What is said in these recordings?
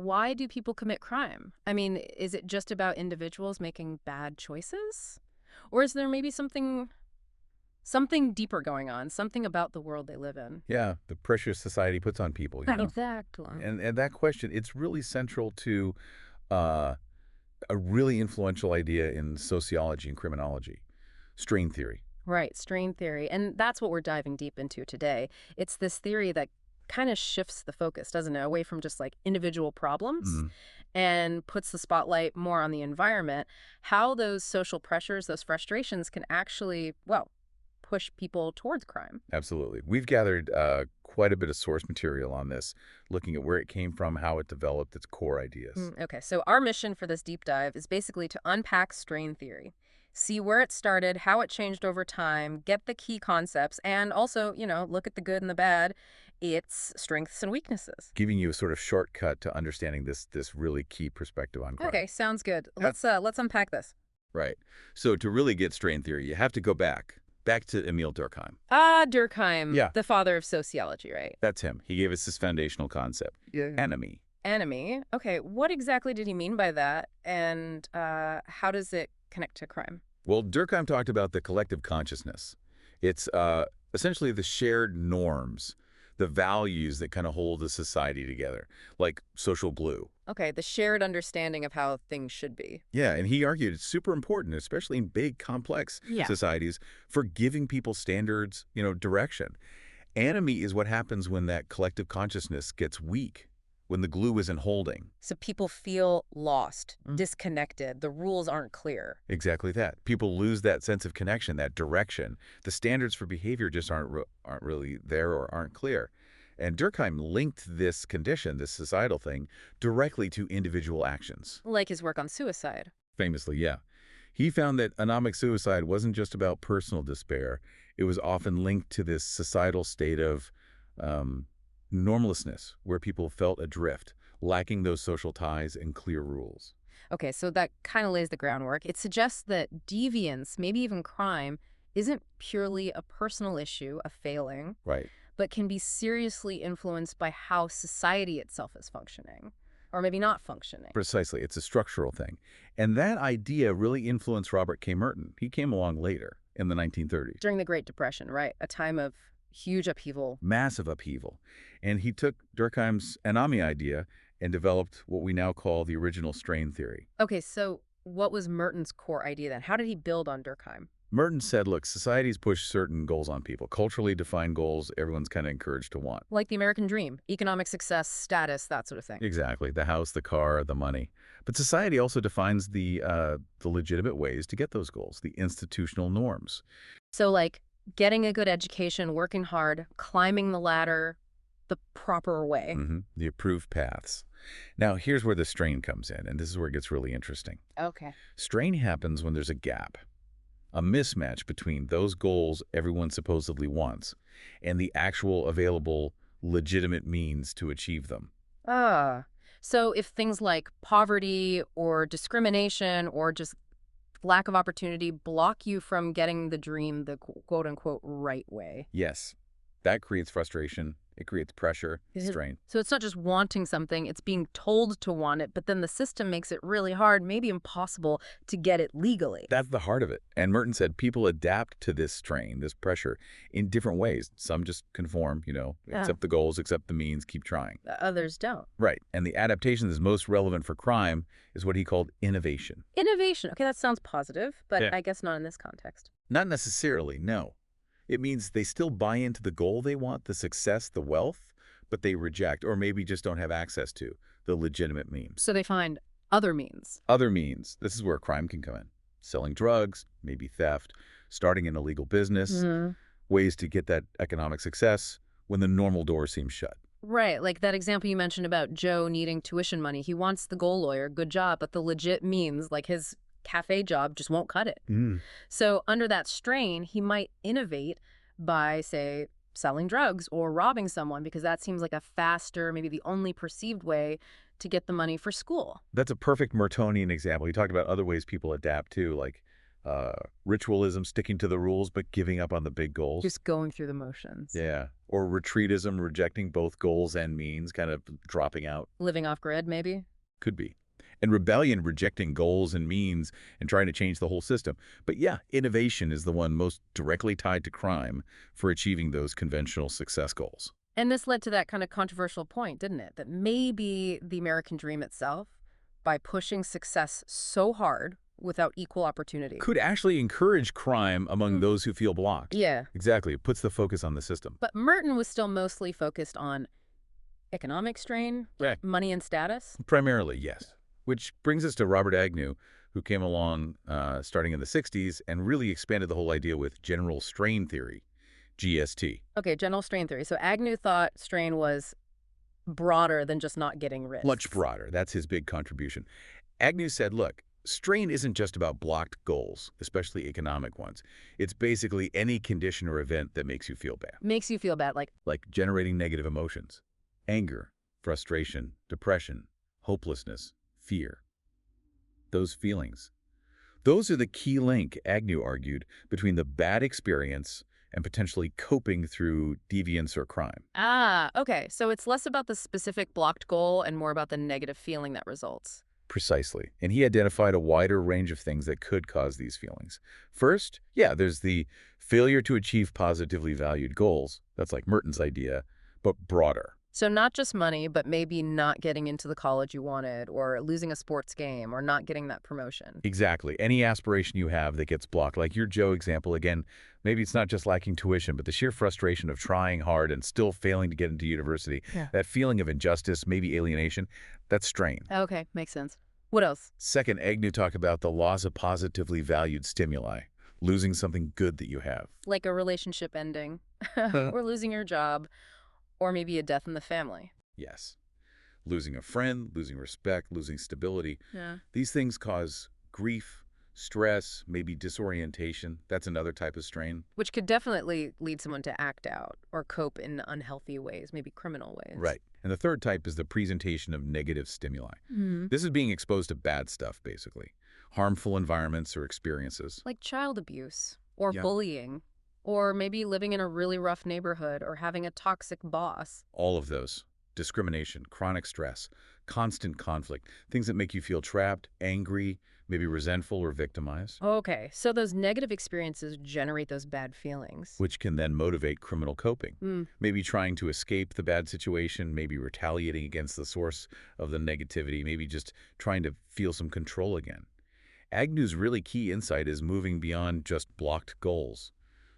why do people commit crime? I mean, is it just about individuals making bad choices? Or is there maybe something deeper going on, something about the world they live in? Yeah, the pressure society puts on people, you know. Exactly. And that question, it's really central to uh, a really influential idea in sociology and criminology, strain theory. Right, strain theory. And that's what we're diving deep into today. It's this theory that kind of shifts the focus, doesn't it, away from just like individual problems Mhm. and puts the spotlight more on the environment, how those social pressures, those frustrations can actually, well, push people towards crime. Absolutely. We've gathered quite a bit of source material on this, looking at where it came from, how it developed, its core ideas. Okay, so our mission for this deep dive is basically to unpack strain theory, see where it started, how it changed over time, get the key concepts, and also, look at the good and the bad, its strengths and weaknesses. Giving you a sort of shortcut to understanding this really key perspective on crime. Okay, sounds good. Yeah. Let's unpack this. Right. So to really get strain theory, you have to go back to Emil Durkheim. Ah, Durkheim, Yeah. the father of sociology, right? That's him. He gave us this foundational concept, enemy. Enemy. Okay, what exactly did he mean by that, and how does it connect to crime? Well, Durkheim talked about the collective consciousness. It's essentially the shared norms, the values that kind of hold the society together, like social glue. Okay, the shared understanding of how things should be. Yeah, and he argued it's super important, especially in big, complex societies, for giving people standards, direction. Enemy is what happens when that collective consciousness gets weak, when the glue isn't holding. So people feel lost, disconnected, the rules aren't clear. Exactly that. People lose that sense of connection, that direction. The standards for behavior just aren't really there or aren't clear. And Durkheim linked this condition, this societal thing, directly to individual actions. Like his work on suicide. Famously, yeah. He found that anomic suicide wasn't just about personal despair. It was often linked to this societal state of normlessness, where people felt adrift, lacking those social ties and clear rules. Okay, so that kind of lays the groundwork. It suggests that deviance, maybe even crime, isn't purely a personal issue, a failing, Right. but can be seriously influenced by how society itself is functioning, or maybe not functioning. Precisely. It's a structural thing. And that idea really influenced Robert K. Merton. He came along later, in the 1930s. During the Great Depression, right? A time of huge upheaval. Massive upheaval. And he took Durkheim's anomie idea and developed what we now call the original strain theory. Okay, so what was Merton's core idea then? How did he build on Durkheim? Merton said, look, societies push certain goals on people, culturally defined goals everyone's kind of encouraged to want. Like the American dream, economic success, status, that sort of thing. Exactly. The house, the car, the money. But society also defines the legitimate ways to get those goals, the institutional norms. So like getting a good education, working hard, climbing the ladder the proper way. The approved paths. Now, here's where the strain comes in, and this is where it gets really interesting. Okay. Strain happens when there's a gap, a mismatch between those goals everyone supposedly wants and the actual available legitimate means to achieve them. So if things like poverty or discrimination or just lack of opportunity block you from getting the dream the quote-unquote right way. Yes, that creates frustration. It creates pressure, strain. So it's not just wanting something, it's being told to want it, but then the system makes it really hard, maybe impossible, to get it legally. That's the heart of it. And Merton said people adapt to this strain, this pressure, in different ways. Some just conform, accept the goals, accept the means, keep trying. Others don't. Right. And the adaptation that's most relevant for crime is what he called innovation. Innovation. Okay, that sounds positive, but I guess not in this context. Not necessarily, no. It means they still buy into the goal they want, the success, the wealth, but they reject or maybe just don't have access to the legitimate means. So they find other means. Other means. This is where crime can come in. Selling drugs, maybe theft, starting an illegal business, ways to get that economic success when the normal door seems shut. Right, like that example you mentioned about Joe needing tuition money. He wants the goal lawyer, good job, but the legit means, like his cafe job, just won't cut it. So under that strain, he might innovate by, say, selling drugs or robbing someone because that seems like a faster, maybe the only perceived way to get the money for school. That's a perfect Mertonian example. He talked about other ways people adapt too, like uh, ritualism, sticking to the rules but giving up on the big goals. Just going through the motions. Yeah. Or retreatism, rejecting both goals and means, kind of dropping out. Living off grid, maybe? Could be. And rebellion, rejecting goals and means and trying to change the whole system. But yeah, innovation is the one most directly tied to crime for achieving those conventional success goals. And this led to that kind of controversial point, didn't it? That maybe the American dream itself, by pushing success so hard without equal opportunity. Could actually encourage crime among those who feel blocked. Yeah. Exactly. It puts the focus on the system. But Merton was still mostly focused on economic strain, Right. money and status. Primarily, yes. Which brings us to Robert Agnew, who came along starting in the 60s and really expanded the whole idea with general strain theory, GST. Okay, general strain theory. So Agnew thought strain was broader than just not getting rich. Much broader. That's his big contribution. Agnew said, look, strain isn't just about blocked goals, especially economic ones. It's basically any condition or event that makes you feel bad. Makes you feel bad, Like generating negative emotions, anger, frustration, depression, hopelessness, fear. Those feelings. Those are the key link, Agnew argued, between the bad experience and potentially coping through deviance or crime. okay. So it's less about the specific blocked goal and more about the negative feeling that results. Precisely. And he identified a wider range of things that could cause these feelings. First, there's the failure to achieve positively valued goals. That's like Merton's idea, but broader. So not just money, but maybe not getting into the college you wanted, or losing a sports game, or not getting that promotion. Exactly. Any aspiration you have that gets blocked, like your Joe example, again, maybe it's not just lacking tuition, but the sheer frustration of trying hard and still failing to get into university. Yeah. That feeling of injustice, maybe alienation, that's strain. Okay, makes sense. What else? Second, Agnew talked about the loss of positively valued stimuli, losing something good that you have. Like a relationship ending, or losing your job, or maybe a death in the family. Yes. Losing a friend, losing respect, losing stability. Yeah. These things cause grief, stress, maybe disorientation. That's another type of strain. Which could definitely lead someone to act out or cope in unhealthy ways, maybe criminal ways. Right. And the third type is the presentation of negative stimuli. Mm-hmm. This is being exposed to bad stuff, basically. Harmful environments or experiences. Like child abuse, or Yeah. bullying, or maybe living in a really rough neighborhood, or having a toxic boss. All of those. Discrimination, chronic stress, constant conflict, things that make you feel trapped, angry, maybe resentful or victimized, Okay, so those negative experiences generate those bad feelings. which can then motivate criminal coping. Mm. Maybe trying to escape the bad situation, maybe retaliating against the source of the negativity, maybe just trying to feel some control again. Agnew's really key insight is moving beyond just blocked goals.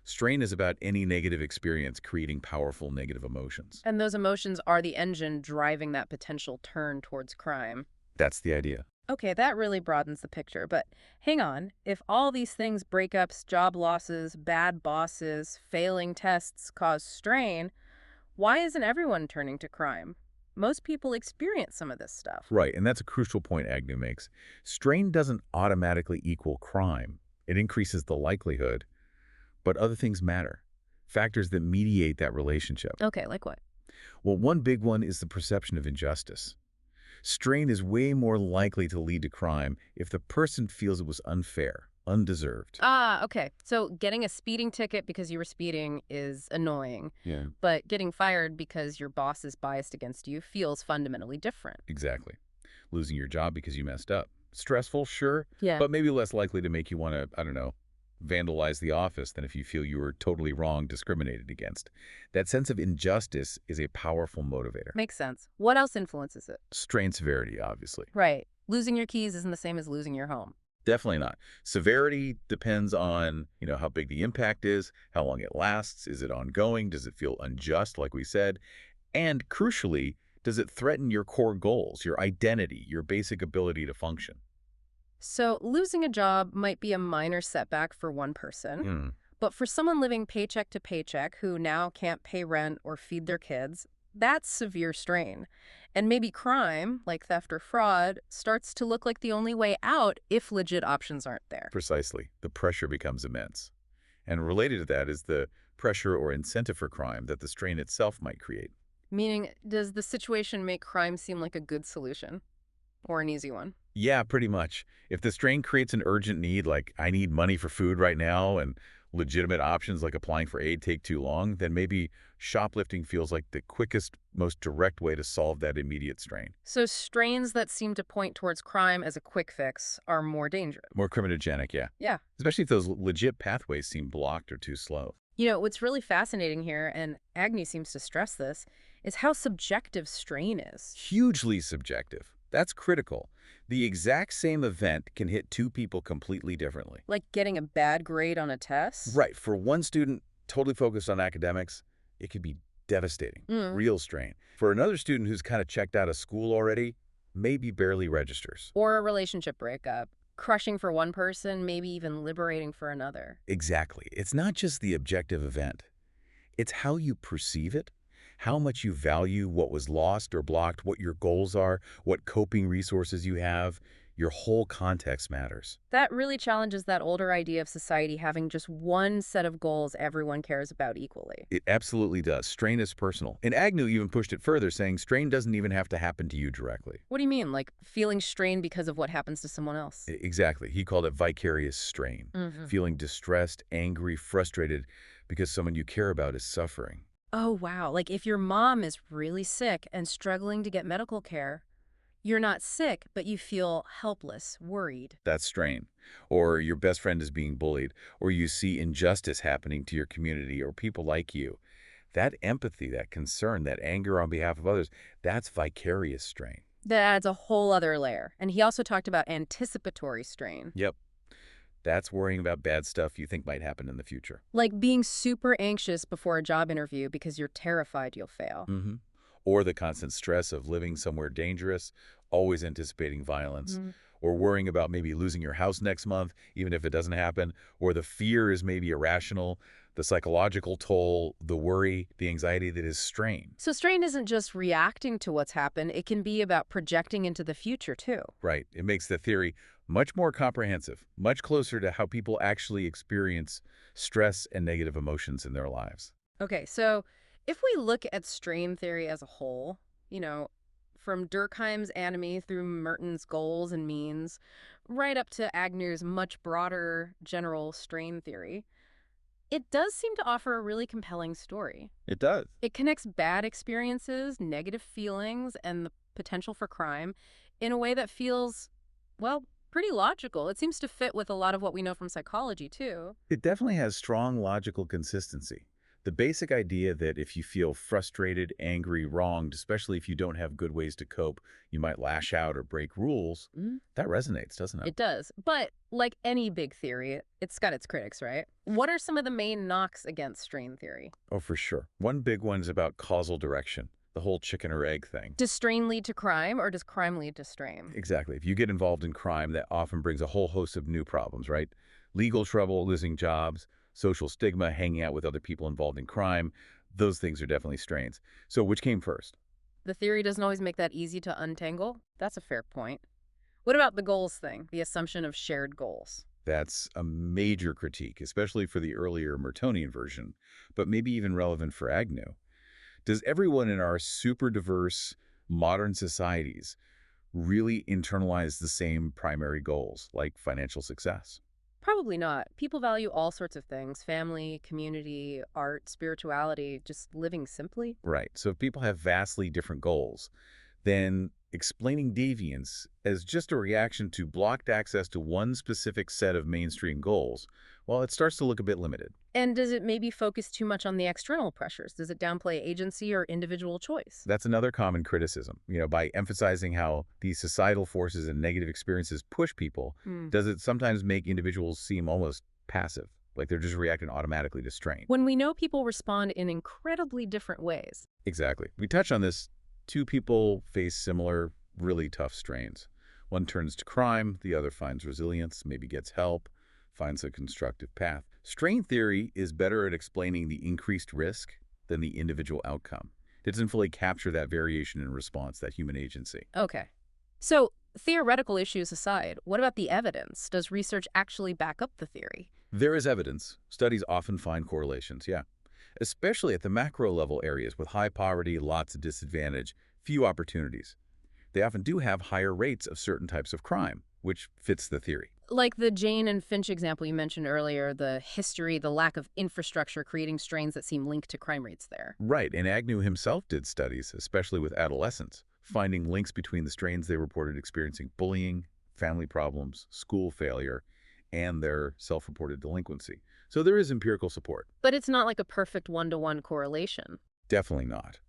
Strain is about any negative experience creating powerful negative emotions. And those emotions are the engine driving that potential turn towards crime. That's the idea. Okay, that really broadens the picture, but hang on. If all these things, breakups, job losses, bad bosses, failing tests, cause strain, why isn't everyone turning to crime? Most people experience some of this stuff. Right, and that's a crucial point Agnew makes. Strain doesn't automatically equal crime. It increases the likelihood, but other things matter. Factors that mediate that relationship. Okay, like what? Well, one big one is the perception of injustice. Strain is way more likely to lead to crime if the person feels it was unfair, undeserved. Okay. So getting a speeding ticket because you were speeding is annoying, Yeah. but getting fired because your boss is biased against you feels fundamentally different. Exactly. Losing your job because you messed up. Stressful, sure, Yeah. but maybe less likely to make you want to, I don't know, vandalize the office than if you feel you were totally wrong, discriminated against. That sense of injustice is a powerful motivator. Makes sense. What else influences it? Strain severity, obviously. Right. Losing your keys isn't the same as losing your home. Definitely not. Severity depends on, how big the impact is, how long it lasts, is it ongoing, does it feel unjust, like we said, and crucially, does it threaten your core goals, your identity, your basic ability to function? So losing a job might be a minor setback for one person, but for someone living paycheck to paycheck who now can't pay rent or feed their kids, that's severe strain. And maybe crime, like theft or fraud, starts to look like the only way out if legit options aren't there. Precisely. The pressure becomes immense. And related to that is the pressure or incentive for crime that the strain itself might create. Meaning, does the situation make crime seem like a good solution? or an easy one? Yeah, pretty much. If the strain creates an urgent need, like I need money for food right now, and legitimate options like applying for aid take too long, then maybe shoplifting feels like the quickest, most direct way to solve that immediate strain. So strains that seem to point towards crime as a quick fix are more dangerous. More criminogenic, yeah. Yeah. Especially if those legit pathways seem blocked or too slow. What's really fascinating here, and Agnew seems to stress this, is how subjective strain is. Hugely subjective. That's critical. The exact same event can hit two people completely differently. Like getting a bad grade on a test? Right. For one student totally focused on academics, it could be devastating, Mm. real strain. For another student who's kind of checked out of school already, maybe barely registers. Or a relationship breakup. Crushing for one person, maybe even liberating for another. Exactly. It's not just the objective event. It's how you perceive it, how much you value what was lost or blocked, what your goals are, what coping resources you have. Your whole context matters. That really challenges that older idea of society having just one set of goals everyone cares about equally. It absolutely does. Strain is personal. And Agnew even pushed it further, saying strain doesn't even have to happen to you directly. What do you mean, like feeling strained because of what happens to someone else? Exactly. He called it vicarious strain. Feeling distressed, angry, frustrated because someone you care about is suffering. Oh, wow. Like if your mom is really sick and struggling to get medical care, you're not sick, but you feel helpless, worried. That's strain. Or your best friend is being bullied, or you see injustice happening to your community or people like you. That empathy, that concern, that anger on behalf of others, that's vicarious strain. That adds a whole other layer. And he also talked about anticipatory strain. Yep. That's worrying about bad stuff you think might happen in the future. Like being super anxious before a job interview because you're terrified you'll fail. Or the constant stress of living somewhere dangerous, always anticipating violence, or worrying about maybe losing your house next month, even if it doesn't happen, or the fear is maybe irrational, the psychological toll, the worry, the anxiety that is strain. So strain isn't just reacting to what's happened, it can be about projecting into the future too. Right. It makes the theory much more comprehensive, much closer to how people actually experience stress and negative emotions in their lives. Okay, so if we look at strain theory as a whole, from Durkheim's Anime through Merton's goals and means, right up to Agnew's much broader general strain theory, it does seem to offer a really compelling story. It does. It connects bad experiences, negative feelings, and the potential for crime in a way that feels, well, pretty logical. It seems to fit with a lot of what we know from psychology, too. It definitely has strong logical consistency. The basic idea that if you feel frustrated, angry, wronged, especially if you don't have good ways to cope, you might lash out or break rules, that resonates, doesn't it? It does. But like any big theory, it's got its critics, right? What are some of the main knocks against strain theory? Oh, for sure. One big one is about causal direction, the whole chicken or egg thing. Does strain lead to crime or does crime lead to strain? Exactly. If you get involved in crime, that often brings a whole host of new problems, right? Legal trouble, losing jobs, social stigma, hanging out with other people involved in crime. Those things are definitely strains. So which came first? The theory doesn't always make that easy to untangle. That's a fair point. What about the goals thing, the assumption of shared goals? That's a major critique, especially for the earlier Mertonian version, but maybe even relevant for Agnew. Does everyone in our super diverse modern societies really internalize the same primary goals, like financial success? Probably not. People value all sorts of things: family, community, art, spirituality, just living simply. Right. So if people have vastly different goals, then explaining deviance as just a reaction to blocked access to one specific set of mainstream goals, well, it starts to look a bit limited. And does it maybe focus too much on the external pressures? Does it downplay agency or individual choice? That's another common criticism. By emphasizing how these societal forces and negative experiences push people, does it sometimes make individuals seem almost passive, like they're just reacting automatically to strain? When we know people respond in incredibly different ways. Exactly. We touch on this. Two people face similar, really tough strains. One turns to crime, the other finds resilience, maybe gets help, finds a constructive path. Strain theory is better at explaining the increased risk than the individual outcome. It doesn't fully capture that variation in response, that human agency. Okay. So, theoretical issues aside, what about the evidence? Does research actually back up the theory? There is evidence. Studies often find correlations, yeah. Especially at the macro level areas with high poverty, lots of disadvantage, few opportunities. they often do have higher rates of certain types of crime, which fits the theory. Like the Jane and Finch example you mentioned earlier, the history, the lack of infrastructure creating strains that seem linked to crime rates there. Right, and Agnew himself did studies, especially with adolescents, finding links between the strains they reported experiencing bullying, family problems, school failure, and their self-reported delinquency. So there is empirical support. But it's not like a perfect one-to-one correlation. Definitely not.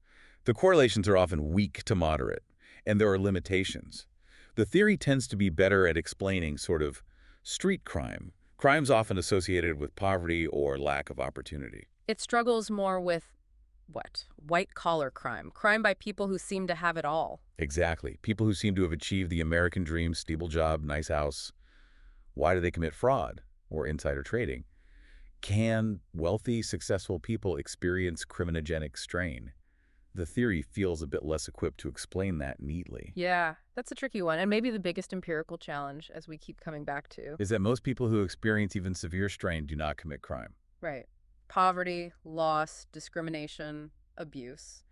The correlations are often weak to moderate, and there are limitations. The theory tends to be better at explaining sort of street crime, crimes often associated with poverty or lack of opportunity. It struggles more with, what? White-collar crime. Crime by people who seem to have it all. Exactly. People who seem to have achieved the American dream, stable job, nice house. Why do they commit fraud or insider trading? Can wealthy, successful people experience criminogenic strain? The theory feels a bit less equipped to explain that neatly. Yeah, that's a tricky one, and maybe the biggest empirical challenge, as we keep coming back to. Is that most people who experience even severe strain do not commit crime. Right. Poverty, loss, discrimination, abuse.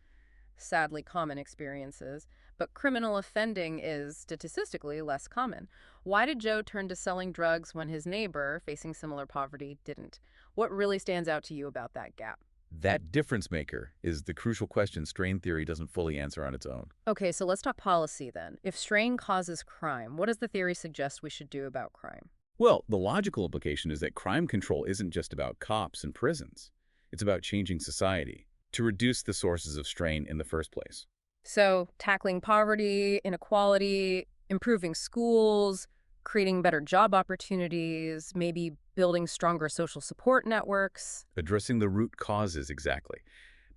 Sadly common experiences, but criminal offending is statistically less common. Why did Joe turn to selling drugs when his neighbor, facing similar poverty, didn't? What really stands out to you about that gap? That difference maker is the crucial question strain theory doesn't fully answer on its own. Okay, so let's talk policy then. If strain causes crime, what does the theory suggest we should do about crime? Well, the logical implication is that crime control isn't just about cops and prisons. It's about changing society to reduce the sources of strain in the first place. So, tackling poverty, inequality, improving schools, creating better job opportunities, maybe building stronger social support networks. Addressing the root causes exactly.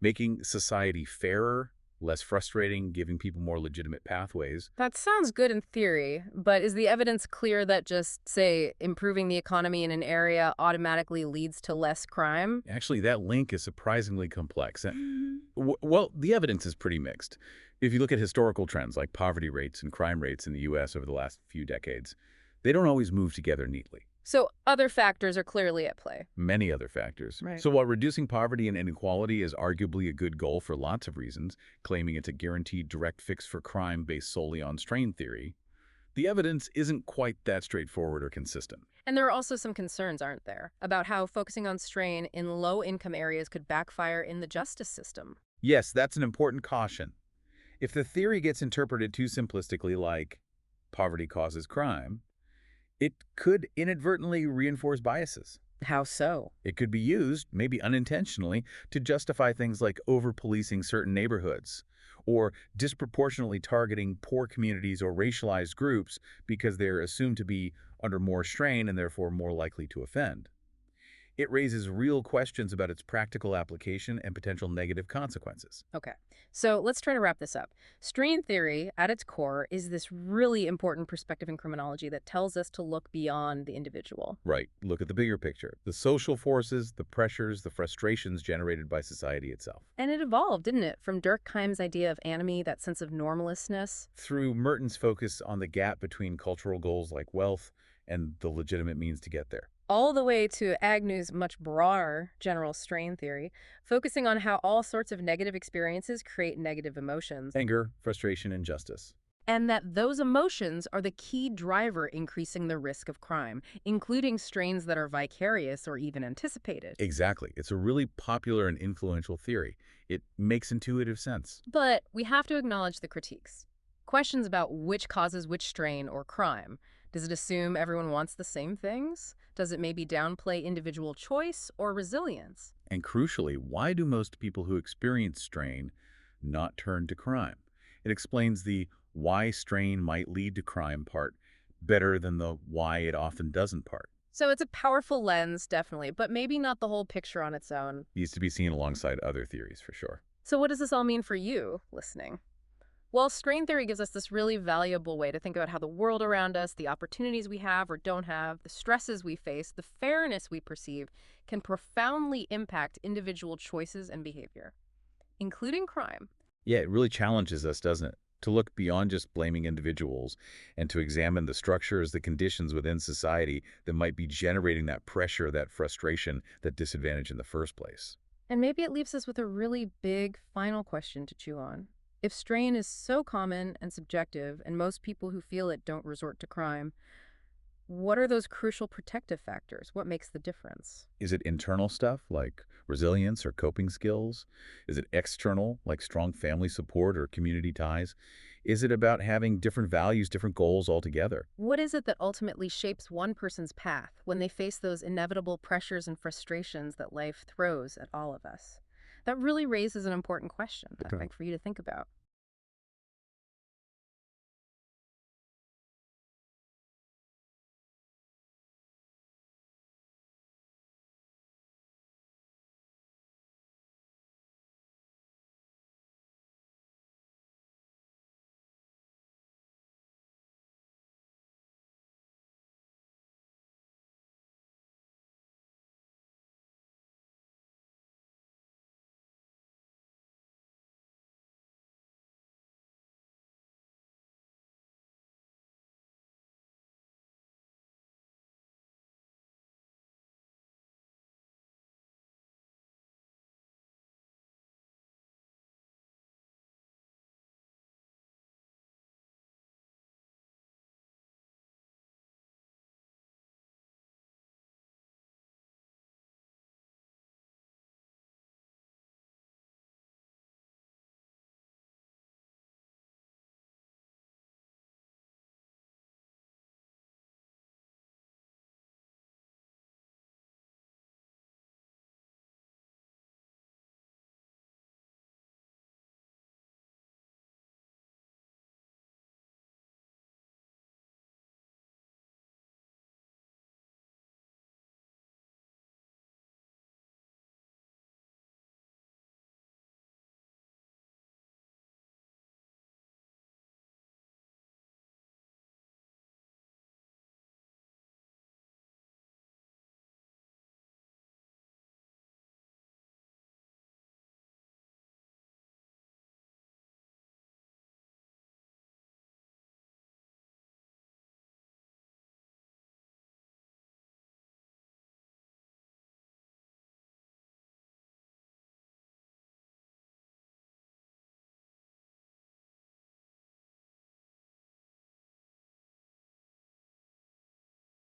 Making society fairer, less frustrating, giving people more legitimate pathways. That sounds good in theory, but is the evidence clear that just, say, improving the economy in an area automatically leads to less crime? Actually, that link is surprisingly complex. Well, the evidence is pretty mixed. If you look at historical trends like poverty rates and crime rates in the U.S. over the last few decades, they don't always move together neatly. So other factors are clearly at play. Many other factors. Right. So while reducing poverty and inequality is arguably a good goal for lots of reasons, claiming it's a guaranteed direct fix for crime based solely on strain theory, the evidence isn't quite that straightforward or consistent. And there are also some concerns, aren't there, about how focusing on strain in low-income areas could backfire in the justice system. Yes, that's an important caution. If the theory gets interpreted too simplistically like poverty causes crime, it could inadvertently reinforce biases. How so? It could be used, maybe unintentionally, to justify things like over-policing certain neighborhoods or disproportionately targeting poor communities or racialized groups because they're assumed to be under more strain and therefore more likely to offend. It raises real questions about its practical application and potential negative consequences. Okay, so let's try to wrap this up. Strain theory, at its core, is this really important perspective in criminology that tells us to look beyond the individual. Right. Look at the bigger picture. The social forces, the pressures, the frustrations generated by society itself. And it evolved, didn't it, from Durkheim's idea of anomie, that sense of normlessness. Through Merton's focus on the gap between cultural goals like wealth and the legitimate means to get there. All the way to Agnew's much broader general strain theory, focusing on how all sorts of negative experiences create negative emotions. Anger, frustration, injustice. And that those emotions are the key driver increasing the risk of crime, including strains that are vicarious or even anticipated. Exactly. It's a really popular and influential theory. It makes intuitive sense. But we have to acknowledge the critiques. Questions about which causes which strain or crime. Does it assume everyone wants the same things? Does it maybe downplay individual choice or resilience? And crucially, why do most people who experience strain not turn to crime? It explains the why strain might lead to crime part better than the why it often doesn't part. So it's a powerful lens, definitely, but maybe not the whole picture on its own. Needs to be seen alongside other theories, for sure. So what does this all mean for you, listening? Well, strain theory gives us this really valuable way to think about how the world around us, the opportunities we have or don't have, the stresses we face, the fairness we perceive, can profoundly impact individual choices and behavior, including crime. Yeah, it really challenges us, doesn't it? To look beyond just blaming individuals and to examine the structures, the conditions within society that might be generating that pressure, that frustration, that disadvantage in the first place. And maybe it leaves us with a really big final question to chew on. If strain is so common and subjective, and most people who feel it don't resort to crime, what are those crucial protective factors? What makes the difference? Is it internal stuff like resilience or coping skills? Is it external, like strong family support or community ties? Is it about having different values, different goals altogether? What is it that ultimately shapes one person's path when they face those inevitable pressures and frustrations that life throws at all of us? That really raises an important question, I Okay. think, for you to think about.